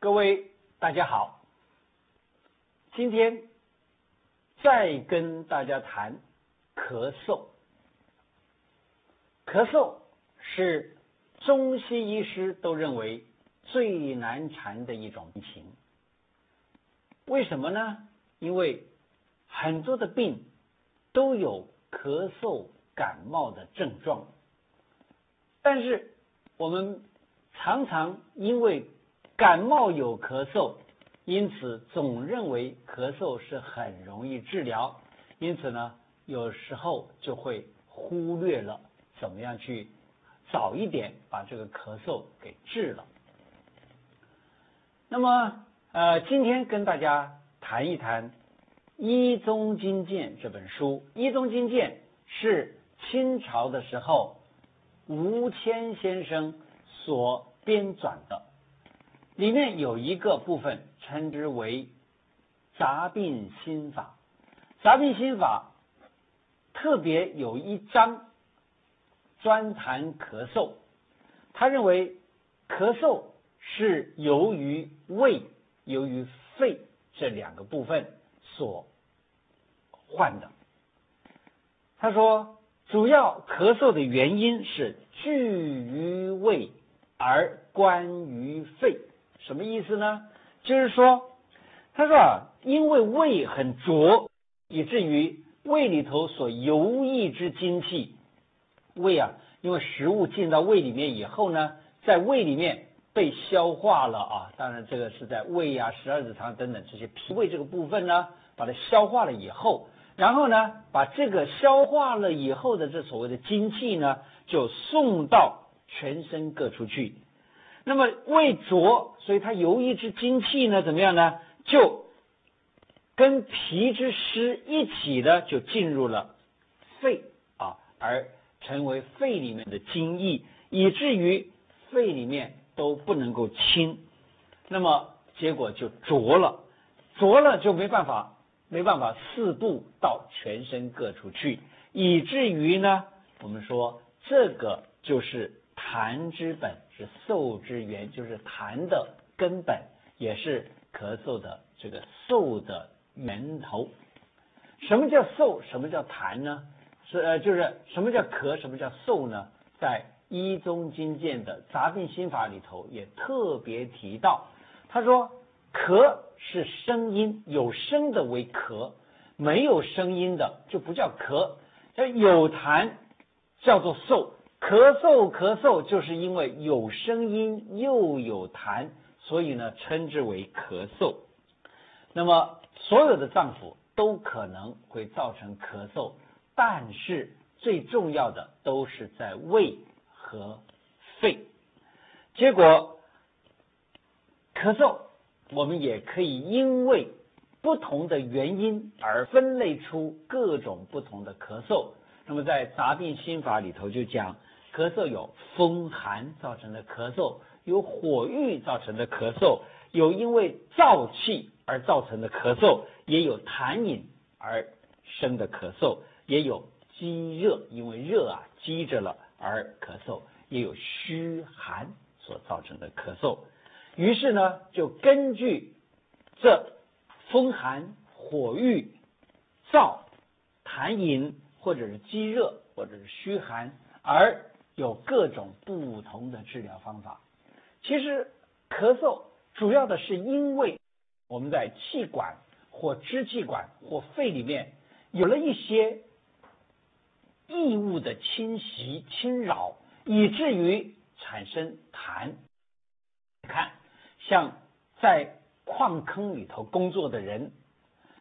各位大家好，今天再跟大家谈咳嗽。咳嗽是中西医师都认为最难缠的一种病情。为什么呢？因为很多的病都有咳嗽、感冒的症状，但是我们常常因为感冒有咳嗽，因此总认为咳嗽是很容易治疗，因此呢，有时候就会忽略了怎么样去早一点把这个咳嗽给治了。那么今天跟大家谈一谈《医宗金鉴》这本书。《医宗金鉴》是清朝的时候吴谦先生所编纂的，里面有一个部分称之为杂病心法。杂病心法特别有一章专谈咳嗽，他认为咳嗽是由于胃、由于肺这两个部分所患的。他说主要咳嗽的原因是聚于胃而关于肺。什么意思呢？就是说，他说因为胃很浊，以至于胃里头所游溢之精气，胃因为食物进到胃里面以后呢，在胃里面被消化了当然这个是在胃十二指肠等等这些脾胃这个部分呢，把它消化了以后，然后呢，把这个消化了以后的这所谓的精气呢，就送到全身各处去。那么胃浊，所以它游溢之精气呢，怎么样呢？就跟脾之湿一起的就进入了肺而成为肺里面的精液，以至于肺里面都不能够清，那么结果就浊了，浊了就没办法四布到全身各处去，以至于呢，我们说这个就是痰之本，是嗽之源，就是痰的根本，也是咳嗽的这个嗽的源头。什么叫嗽？什么叫痰呢？就是什么叫咳？什么叫嗽呢？在《医宗金鉴》的杂病心法里头也特别提到，他说咳是声音，有声的为咳，没有声音的就不叫咳。有痰叫做嗽，咳嗽就是因为有声音又有痰，所以呢称之为咳嗽。那么所有的脏腑都可能会造成咳嗽，但是最重要的都是在胃和肺。结果咳嗽我们也可以因为不同的原因而分类出各种不同的咳嗽。那么在杂病心法里头就讲，咳嗽有风寒造成的咳嗽，有火郁造成的咳嗽，有因为燥气而造成的咳嗽，也有痰饮而生的咳嗽，也有积热，因为热积着了而咳嗽，也有虚寒所造成的咳嗽。于是呢，就根据这风寒、火郁、燥、痰饮，或者是积热，或者是虚寒，而有各种不同的治疗方法。其实咳嗽主要的是因为我们在气管或支气管或肺里面有了一些异物的侵袭侵扰，以至于产生痰。看像在矿坑里头工作的人，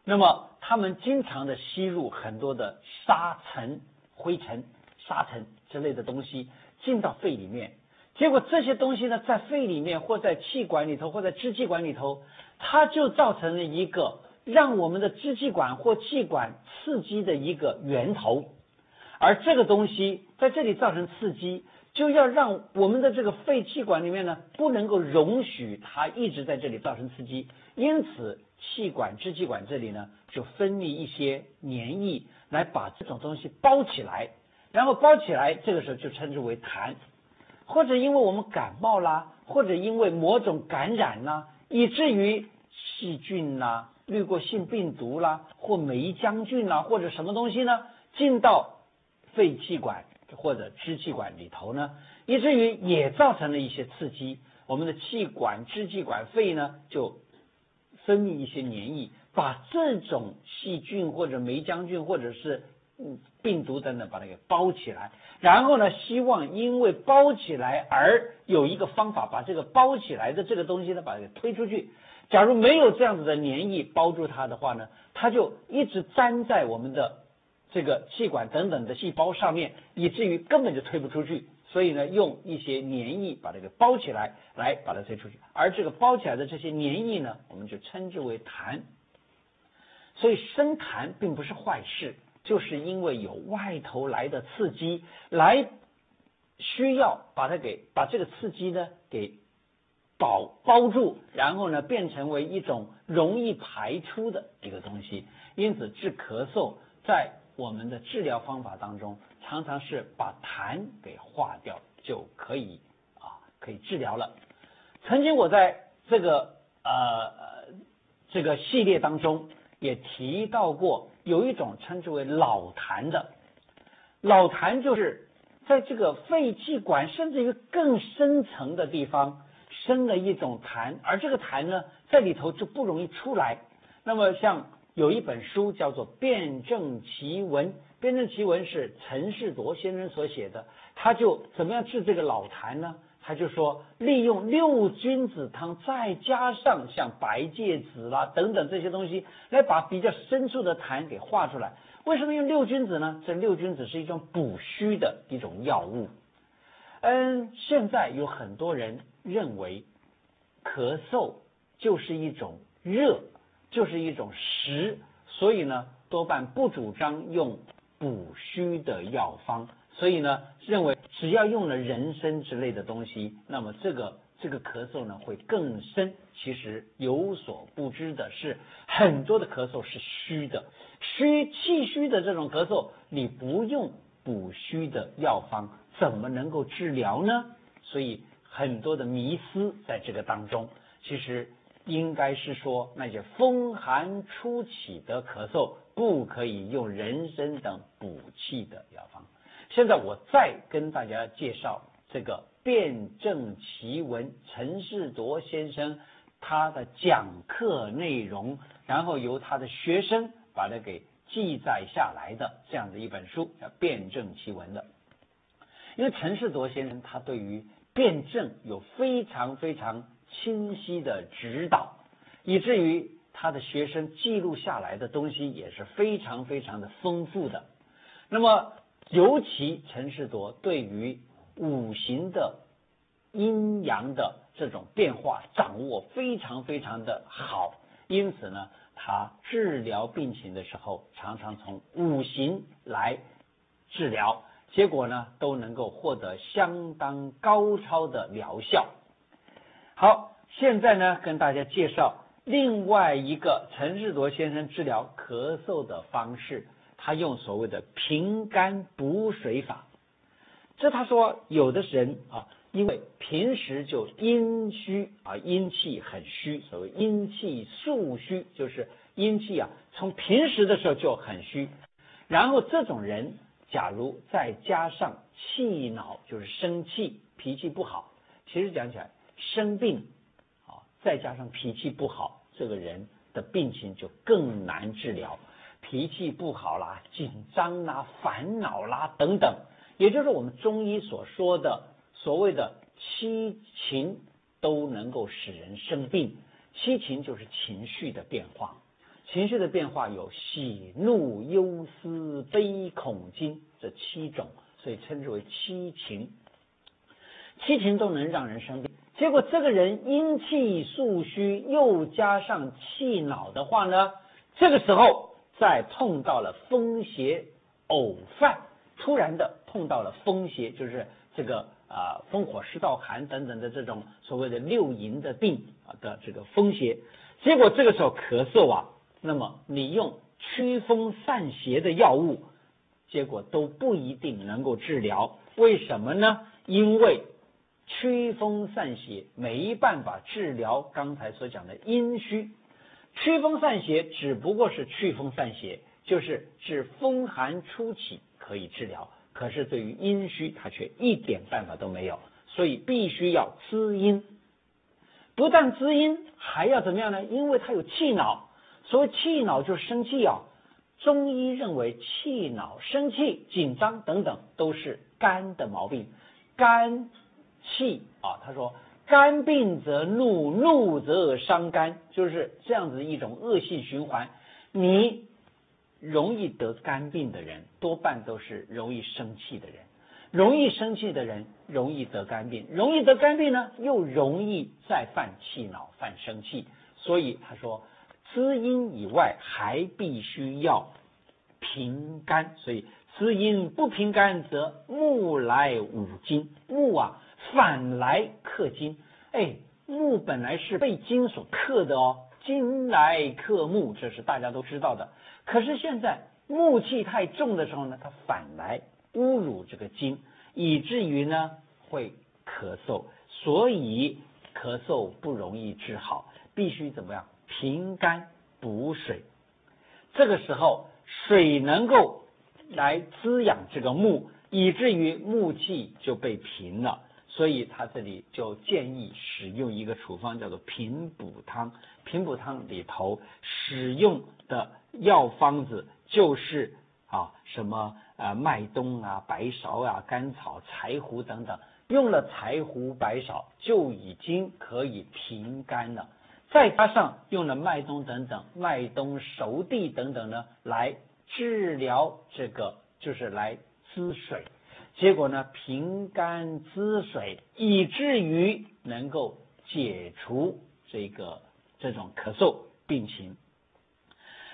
那么他们经常的吸入很多的沙尘、灰尘、沙尘之类的东西进到肺里面，结果这些东西呢，在肺里面或在气管里头或在支气管里头，它就造成了一个让我们的支气管或气管刺激的一个源头，而这个东西在这里造成刺激，就要让我们的这个肺气管里面呢，不能够容许它一直在这里造成刺激，因此气管、支气管这里呢，就分泌一些黏液来把这种东西包起来，然后包起来，这个时候就称之为痰。或者因为我们感冒啦，或者因为某种感染啦，以至于细菌啦、滤过性病毒啦，或霉浆菌啦，或者什么东西呢，进到肺气管或者支气管里头呢，以至于也造成了一些刺激，我们的气管、支气管、肺呢就分泌一些粘液，把这种细菌或者霉浆菌或者是病毒等等把它给包起来，然后呢，希望因为包起来而有一个方法把这个包起来的这个东西呢把它给推出去。假如没有这样子的粘液包住它的话呢，它就一直粘在我们的这个气管等等的细胞上面，以至于根本就推不出去。所以呢，用一些粘液把它给包起来，来把它推出去。而这个包起来的这些粘液呢，我们就称之为痰。所以生痰并不是坏事，就是因为有外头来的刺激，来需要把这个刺激呢给包住，然后呢变成为一种容易排出的一个东西。因此治咳嗽在我们的治疗方法当中，常常是把痰给化掉就可以治疗了。曾经我在这个系列当中也提到过，有一种称之为老痰的。老痰就是在这个肺气管甚至于更深层的地方生了一种痰，而这个痰呢在里头就不容易出来。那么像有一本书叫做《辨证奇闻》，辨证奇闻是陈士铎先生所写的，他就怎么样治这个老痰呢？他就说利用六君子汤，再加上像白芥子啦等等这些东西，来把比较深处的痰给化出来。为什么用六君子呢？这六君子是一种补虚的一种药物。现在有很多人认为咳嗽就是一种热，就是一种实，所以呢多半不主张用补虚的药方，所以呢认为只要用了人参之类的东西，那么这个咳嗽呢会更深。其实有所不知的是，很多的咳嗽是虚的，气虚的这种咳嗽，你不用补虚的药方怎么能够治疗呢？所以很多的迷思在这个当中。其实应该是说，那些风寒初起的咳嗽不可以用人参等补气的药方。现在我再跟大家介绍这个辨证奇闻，陈士铎先生他的讲课内容，然后由他的学生把它给记载下来的这样的一本书，叫辨证奇闻的。因为陈士铎先生他对于辩证有非常非常清晰的指导，以至于他的学生记录下来的东西也是非常非常的丰富的。那么尤其陈士铎对于五行的阴阳的这种变化掌握非常非常的好，因此呢他治疗病情的时候常常从五行来治疗，结果呢都能够获得相当高超的疗效。好，现在呢跟大家介绍另外一个陈士铎先生治疗咳嗽的方式，他用所谓的平肝补水法。这他说有的人因为平时就阴虚阴气很虚，所谓阴气素虚，就是阴气从平时的时候就很虚，然后这种人假如再加上气恼，就是生气脾气不好，其实讲起来生病再加上脾气不好，这个人的病情就更难治疗。脾气不好啦，紧张啦，烦恼啦等等，也就是我们中医所说的所谓的七情都能够使人生病。七情就是情绪的变化，情绪的变化有喜怒忧思悲恐惊这七种，所以称之为七情。七情都能让人生病，结果这个人阴气素虚又加上气恼的话呢，这个时候再碰到了风邪偶犯，突然的碰到了风邪，就是这个风火湿燥寒等等的这种所谓的六淫的病的这个风邪，结果这个时候咳嗽那么你用驱风散邪的药物，结果都不一定能够治疗。为什么呢？因为祛风散邪，没办法治疗刚才所讲的阴虚。祛风散邪只不过是祛风散邪，就是治风寒初起可以治疗，可是对于阴虚它却一点办法都没有，所以必须要滋阴。不但滋阴，还要怎么样呢？因为它有气恼，所谓气恼就是生气啊。中医认为气恼、生气、紧张等等都是肝的毛病。肝气啊，他说肝病则怒，怒则伤肝，就是这样子一种恶性循环。你容易得肝病的人，多半都是容易生气的人，容易生气的人容易得肝病，容易得肝病呢，又容易再犯气恼、犯生气。所以他说滋阴以外还必须要平肝，所以滋阴不平肝则木来五金，木啊反来克金。木本来是被金所克的哦，金来克木，这是大家都知道的。可是现在木气太重的时候呢，它反来侮辱这个金，以至于呢会咳嗽，所以咳嗽不容易治好，必须怎么样？平肝补水。这个时候水能够来滋养这个木，以至于木气就被平了。所以他这里就建议使用一个处方叫做平补汤。平补汤里头使用的药方子就是什么麦冬啊、白芍啊、甘草、柴胡等等，用了柴胡、白芍就已经可以平肝了。再加上用了麦冬等等，麦冬、熟地等等呢，来治疗这个，就是来滋水。结果呢，平肝滋水，以至于能够解除这种咳嗽病情。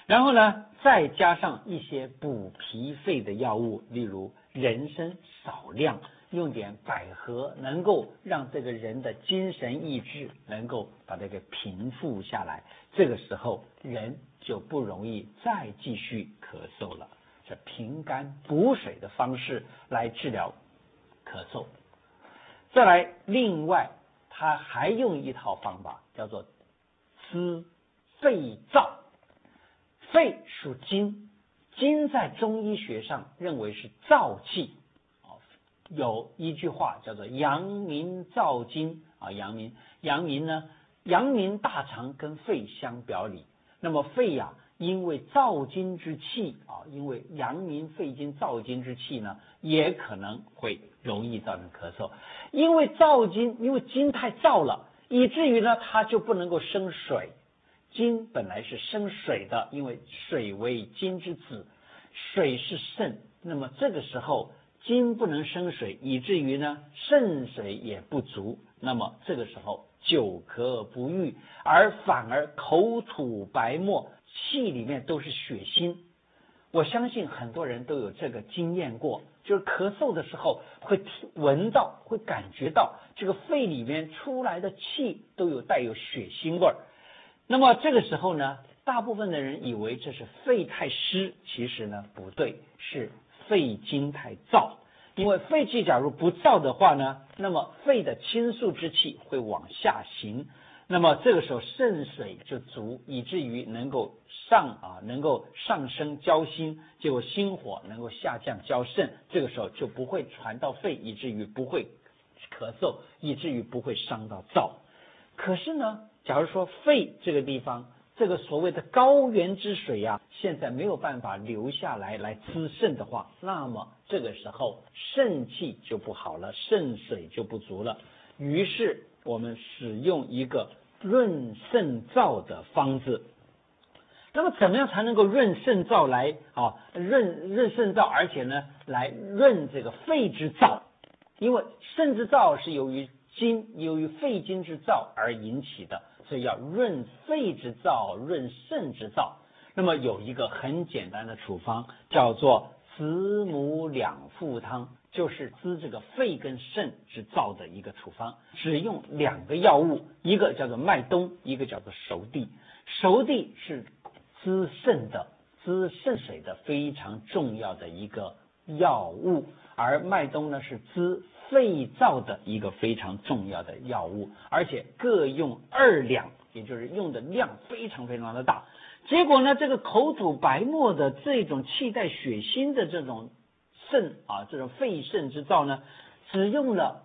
然后呢，再加上一些补脾肺的药物，例如人参少量，用点百合，能够让这个人的精神意志能够把这个平复下来。这个时候人就不容易再继续咳嗽了。这平肝补水的方式来治疗咳嗽。再来，另外他还用一套方法，叫做滋肺燥。肺属金，金在中医学上认为是燥气。有一句话叫做阳明燥金阳明呢，阳明大肠跟肺相表里。那么肺因为燥金之气因为阳明肺经燥金之气呢，也可能会容易造成咳嗽。因为金太燥了，以至于呢它就不能够生水。金本来是生水的，因为水为金之子，水是肾。那么这个时候金不能生水，以至于呢肾水也不足，那么这个时候久咳不愈，反而口吐白沫，气里面都是血腥。我相信很多人都有这个经验过，就是咳嗽的时候会闻到，会感觉到这个肺里面出来的气都带有血腥味儿。那么这个时候呢，大部分的人以为这是肺太湿，其实呢不对，是肺经太燥。因为肺气假如不燥的话呢，那么肺的清肃之气会往下行，那么这个时候肾水就足，以至于能够上升交心，结果心火能够下降交肾，这个时候就不会传到肺，以至于不会咳嗽，以至于不会伤到燥。可是呢，假如说肺这个地方，这个所谓的高原之水现在没有办法留下来滋肾的话，那么这个时候肾气就不好了，肾水就不足了。于是我们使用一个润肾燥的方子。那么怎么样才能够润肾燥来润肾燥，而且呢来润这个肺之燥？因为肾之燥是由于肺经之燥而引起的，所以要润肺之燥，润肾之燥。那么有一个很简单的处方，叫做子母两附汤，就是滋这个肺跟肾之燥的一个处方。只用2个药物，一个叫做麦冬，一个叫做熟地。熟地是滋肾水的非常重要的一个药物，而麦冬呢是滋肺燥的一个非常重要的药物，而且各用2两，也就是用的量非常非常的大。结果呢，这个口吐白沫的这种气带血腥的这种这种肺肾之燥呢，只用了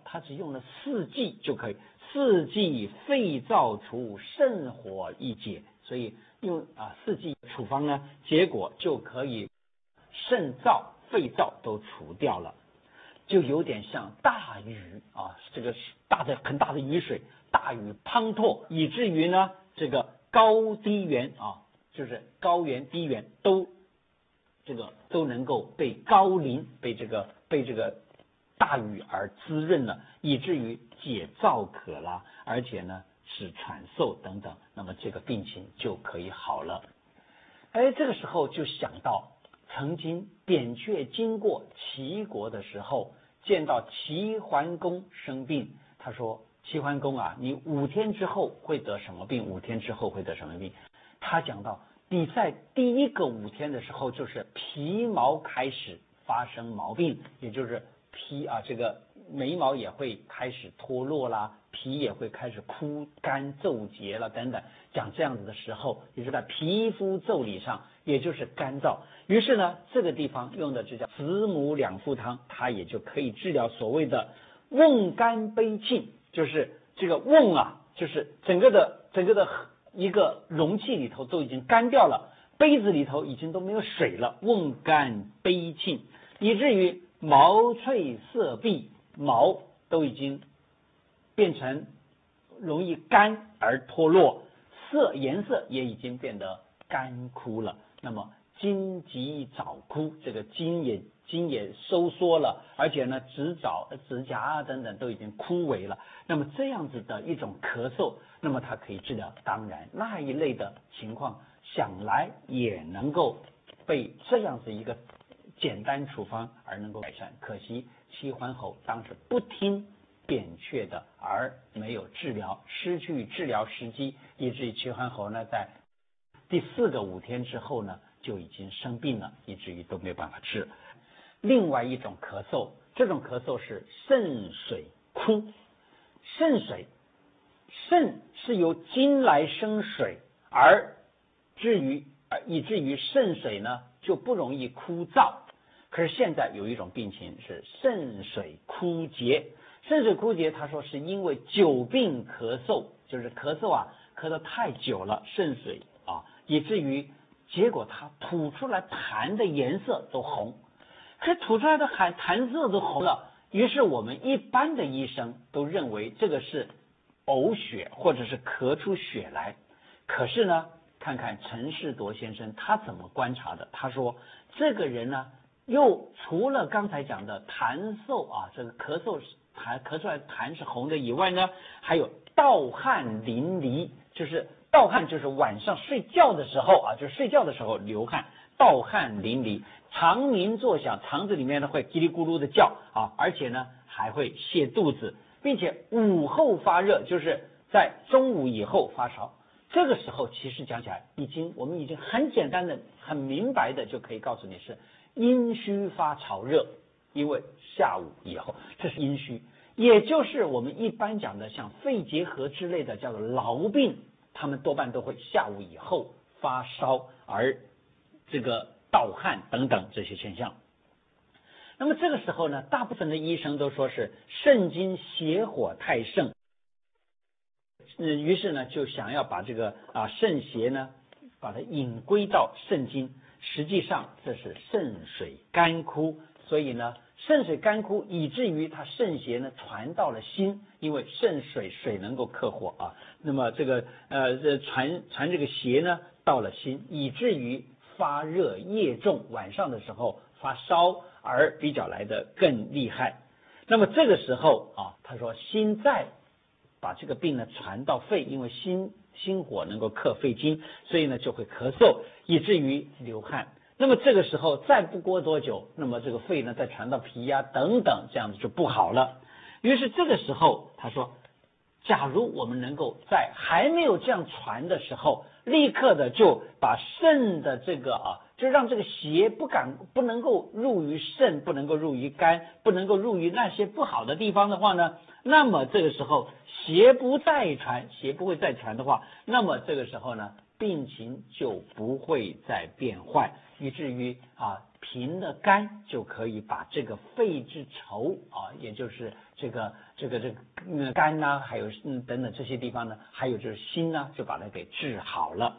4剂就可以，4剂肺燥除，肾火一解，所以用4剂处方呢，结果就可以肾燥、肺燥都除掉了，就有点像大雨这个很大的雨水，大雨滂沱，以至于呢这个高低原就是高原低原都能够被高淋，被这个大雨而滋润了，以至于解燥渴啦，而且呢使喘嗽等等，那么这个病情就可以好了。这个时候就想到曾经扁鹊经过齐国的时候，见到齐桓公生病，他说齐桓公你5天之后会得什么病？5天之后会得什么病？他讲到你在第1个5天的时候，就是皮毛开始发生毛病，也就是这个眉毛也会开始脱落啦，皮也会开始枯干皱结了等等，讲这样子的时候，也就是在皮肤腠理上，也就是干燥。于是呢，这个地方用的就叫子母两附汤，它也就可以治疗所谓的瓮干杯罄，就是这个瓮就是整个的一个容器里头都已经干掉了，杯子里头已经都没有水了，瓮干杯罄，以至于毛脆色闭，毛都已经变成容易干而脱落，颜色也已经变得干枯了。那么筋急早枯，这个筋也收缩了，而且呢指甲等等都已经枯萎了。那么这样子的一种咳嗽，那么它可以治疗，当然那一类的情况想来也能够被这样子一个简单处方而能够改善。可惜齐桓侯当时不听扁鹊的，而没有治疗，失去治疗时机，以至于齐桓侯呢在第4个5天之后呢就已经生病了，以至于都没有办法治。另外一种咳嗽，这种咳嗽是肾水枯。肾是由精来生水，以至于肾水呢就不容易枯燥。可是现在有一种病情是肾水枯竭，肾水枯竭他说是因为久病咳嗽，就是咳嗽咳得太久了，肾水以至于结果他吐出来痰的颜色都红，可是吐出来的痰色都红了，于是我们一般的医生都认为这个是呕血或者是咳出血来。可是呢，看看陈士铎先生他怎么观察的，他说这个人呢又除了刚才讲的痰嗽这个咳出来痰是红的以外呢，还有盗汗淋漓，就是盗汗就是晚上睡觉的时候就是睡觉的时候流汗，盗汗淋漓，肠鸣作响，肠子里面呢会叽里咕噜的叫而且呢还会泻肚子，并且午后发热，就是在中午以后发烧。这个时候其实讲起来我们已经很简单的很明白的就可以告诉你是阴虚发潮热，因为下午以后这是阴虚，也就是我们一般讲的像肺结核之类的叫做痨病，他们多半都会下午以后发烧，而这个盗汗等等这些现象。那么这个时候呢，大部分的医生都说是肾经邪火太盛，于是呢就想要把这个肾邪呢把它引归到肾经，实际上这是肾水干枯，所以呢肾水干枯以至于它肾邪呢传到了心，因为肾水能够克火那么这个传这个邪呢到了心，以至于发热夜重，晚上的时候发烧而比较来的更厉害。那么这个时候他说心再把这个病呢传到肺，因为心火能够克肺经，所以呢就会咳嗽，以至于流汗。那么这个时候再不过多久，那么这个肺呢再传到脾等等，这样子就不好了。于是这个时候他说，假如我们能够在还没有这样传的时候，立刻的就把肾的这个就让这个邪不能够入于肾，不能够入于肝，不能够入于那些不好的地方的话呢，那么这个时候邪不会再传的话，那么这个时候呢，病情就不会再变坏，以至于平了肝就可以把这个肺之愁也就是这个肝呐，还有等等这些地方呢，还有就是心呢，就把它给治好了。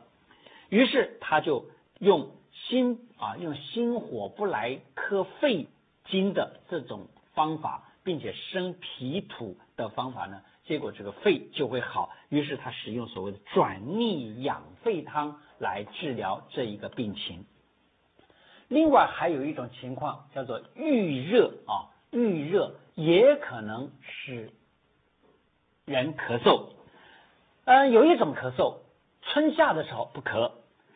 于是他就用心火不来克肺经的这种方法，并且生脾土的方法呢，结果这个肺就会好。于是他使用所谓的转逆养肺汤来治疗这一个病情。另外还有一种情况叫做郁热郁热也可能使人咳嗽。有一种咳嗽，春夏的时候不咳，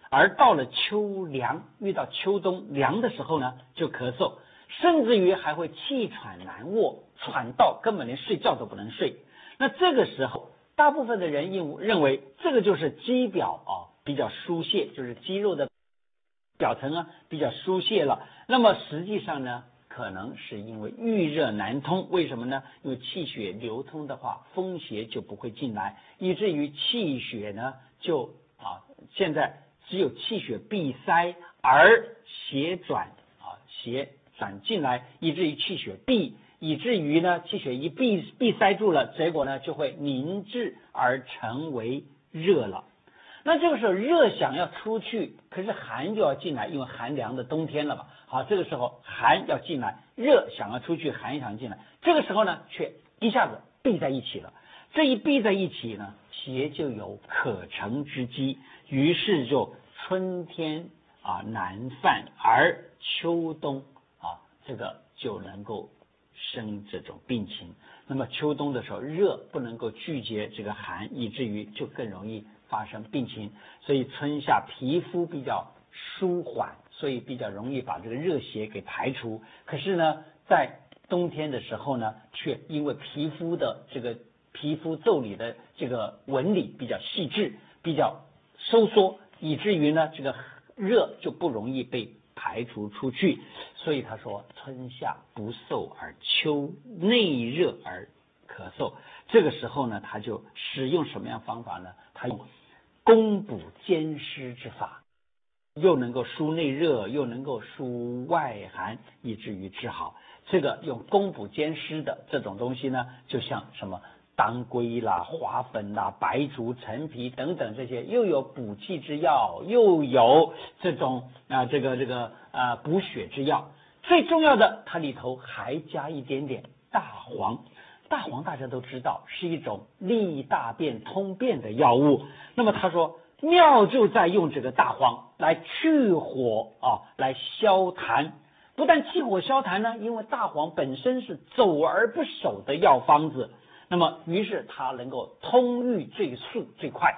而到了秋凉，遇到秋冬凉的时候呢，就咳嗽，甚至于还会气喘难卧，喘到根本连睡觉都不能睡。那这个时候，大部分的人认为这个就是肌表比较疏泄，就是肌肉的表层比较疏泄了。那么实际上呢，可能是因为郁热难通。为什么呢？因为气血流通的话，风邪就不会进来，以至于气血呢就现在只有气血闭塞，而邪转进来，以至于气血闭，以至于呢气血一闭塞住了，结果呢就会凝滞而成为热了。那这个时候热想要出去，可是寒就要进来，因为寒凉的冬天了嘛。好，这个时候寒要进来，热想要出去，寒想要进来，这个时候呢却一下子闭在一起了。这一闭在一起呢，邪就有可乘之机，于是就春天难犯，而秋冬这个就能够生这种病情。那么秋冬的时候，热不能够拒绝这个寒，以至于就更容易发生病情。所以春夏皮肤比较舒缓，所以比较容易把这个热邪给排除。可是呢，在冬天的时候呢，却因为皮肤的这个皮肤腠理的这个纹理比较细致，比较收缩，以至于呢这个热就不容易被排除出去。所以他说春夏不受而秋内热而咳嗽。这个时候呢，他就使用什么样方法呢？他用攻补兼施之法，又能够疏内热，又能够疏外寒，以至于治好。这个用攻补兼施的这种东西呢，就像什么当归啦、花粉啦、白术、陈皮等等这些，又有补气之药，又有这种补血之药。最重要的，它里头还加一点点大黄。大黄大家都知道是一种利大便通便的药物。那么他说妙就在用这个大黄来去火来消痰。不但去火消痰呢，因为大黄本身是走而不守的药方子，那么于是它能够通郁最速最快，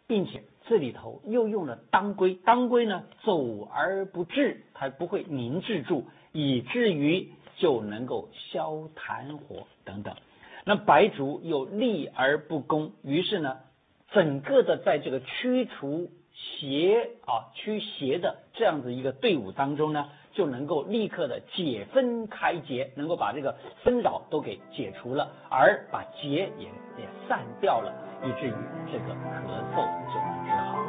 并且这里头又用了当归。当归呢走而不滞，它不会凝滞住，以至于就能够消痰火等等。那白术又利而不攻，于是呢整个的在这个驱邪的这样子一个队伍当中呢，就能够立刻的解纷开结，能够把这个纷扰都给解除了，而把结也散掉了，以至于这个咳嗽就能治好。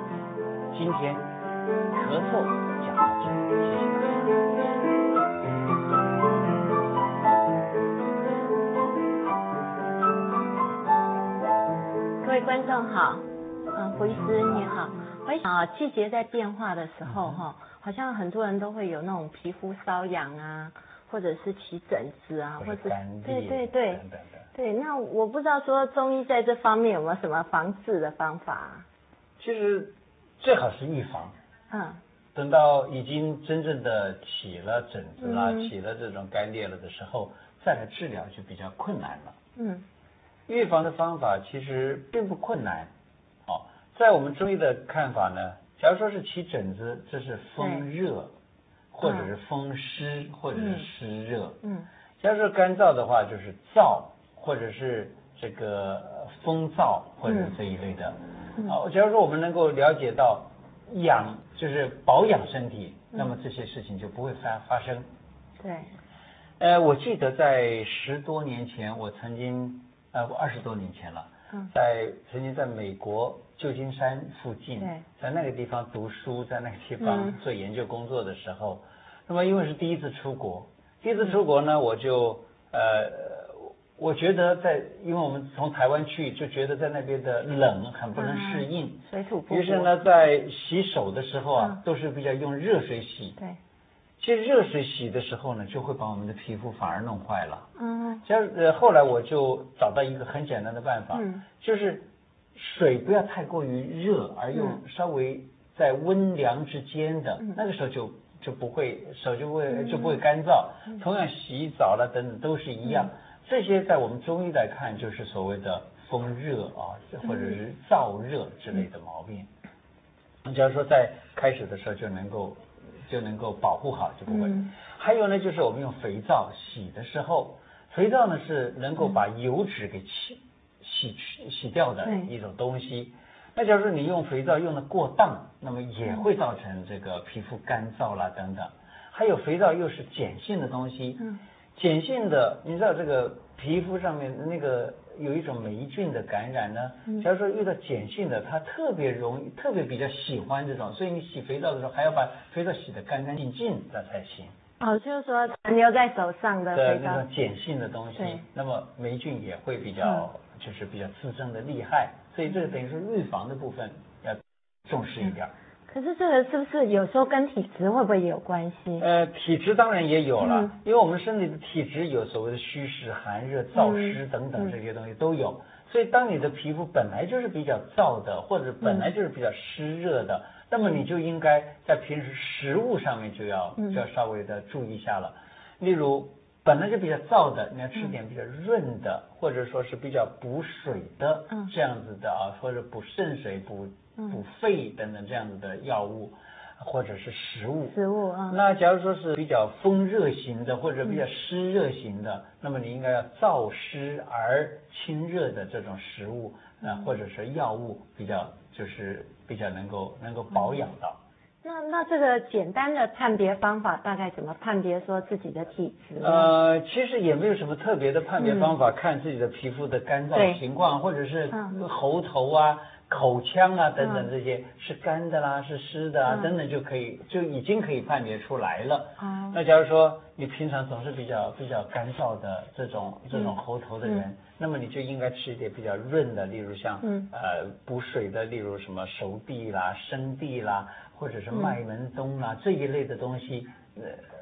今天咳嗽讲到这里，谢谢大家。各位观众好，胡医师你好。我想季节在变化的时候好像很多人都会有那种皮肤瘙痒啊，或者是起疹子啊，或者对，那我不知道说中医在这方面有没有什么防治的方法其实最好是预防。等到已经真正的起了疹子啦，起了这种干裂了的时候，再来治疗就比较困难了。预防的方法其实并不困难。在我们中医的看法呢，假如说是起疹子，这是风热，或者是风湿，或者是湿热。假如说干燥的话，就是燥，或者是这个风燥，或者是这一类的。假如说我们能够了解到就是保养身体，那么这些事情就不会发生。对。我记得在10多年前，我曾经20多年前了，曾经在美国旧金山附近，在那个地方读书，在那个地方做研究工作的时候，那么因为是第一次出国呢，我就我觉得因为我们从台湾去，就觉得在那边的冷很不能适应，水土不服。于是呢，在洗手的时候都是比较用热水洗。对。其实热水洗的时候呢，就会把我们的皮肤反而弄坏了。后来我就找到一个很简单的办法，就是水不要太过于热，而用稍微在温凉之间的，那个时候就不会手就不会干燥。同样洗澡了等等都是一样。这些在我们中医来看，就是所谓的风热或者是燥热之类的毛病。假如说在开始的时候就能够保护好，就不会。还有呢，就是我们用肥皂洗的时候，肥皂呢是能够把油脂给洗掉的一种东西。那假如说你用肥皂用的过当，那么也会造成这个皮肤干燥啦等等。还有肥皂又是碱性的东西，碱性的，你知道这个皮肤上面那个有一种霉菌的感染呢，假如说遇到碱性的，它特别比较喜欢这种，所以你洗肥皂的时候还要把肥皂洗得干干净净的才行。就是说残留在手上的肥皂那种碱性的东西，那么霉菌也会比较就是比较滋生的厉害，所以这个等于说预防的部分要重视一点。可是这个是不是有时候跟体质会不会也有关系？体质当然也有了，因为我们身体的体质有所谓的虚实、寒热、燥湿等等这些东西都有，所以当你的皮肤本来就是比较燥的，或者本来就是比较湿热的，那么你就应该在平时食物上面就要稍微的注意一下了。例如本来就比较燥的，你要吃点比较润的，或者说是比较补水的这样子的或者补肾水、补肺等等这样子的药物或者是食物。那假如说是比较风热型的或者比较湿热型的，那么你应该要燥湿而清热的这种食物或者是药物比较能够保养到。那这个简单的判别方法大概怎么判别说自己的体质？其实也没有什么特别的判别方法，看自己的皮肤的干燥情况，或者是喉头口腔等等这些是干的啦，是湿的等等就已经可以判别出来了。那假如说你平常总是比较干燥的这种喉头的人，那么你就应该吃一点比较润的，例如像补水的，例如什么熟地啦、生地啦，或者是麦门冬啦这一类的东西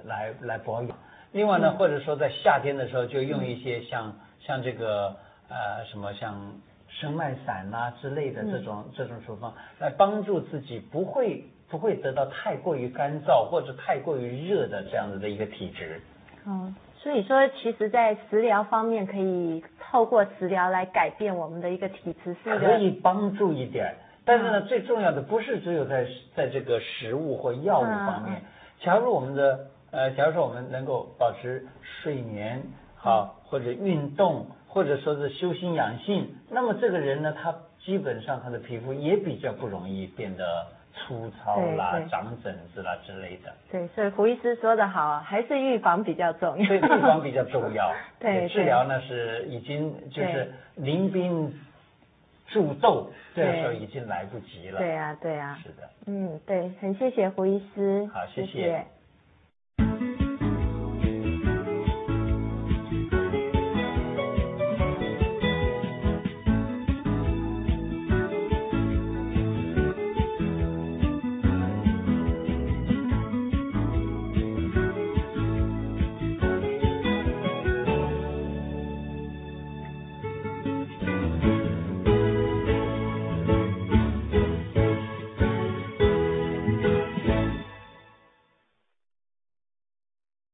来保养。另外呢，或者说在夏天的时候就用一些像这个什么像生脉散啦之类的这种处方，来帮助自己不会得到太过于干燥或者太过于热的这样子的一个体质。所以说其实在食疗方面可以透过食疗来改变我们的一个体质，可以帮助一点，但是呢最重要的不是只有在这个食物或药物方面。假如说我们能够保持睡眠或者运动，或者说是修心养性，那么这个人呢，他基本上他的皮肤也比较不容易变得粗糙啦、长疹子啦之类的。对，所以胡医师说的好，还是预防比较重要。对，预防比较重要。对，治疗呢是已经就是临兵助斗，这个时候已经来不及了。对啊。是的。对，很谢谢胡医师。好，谢谢。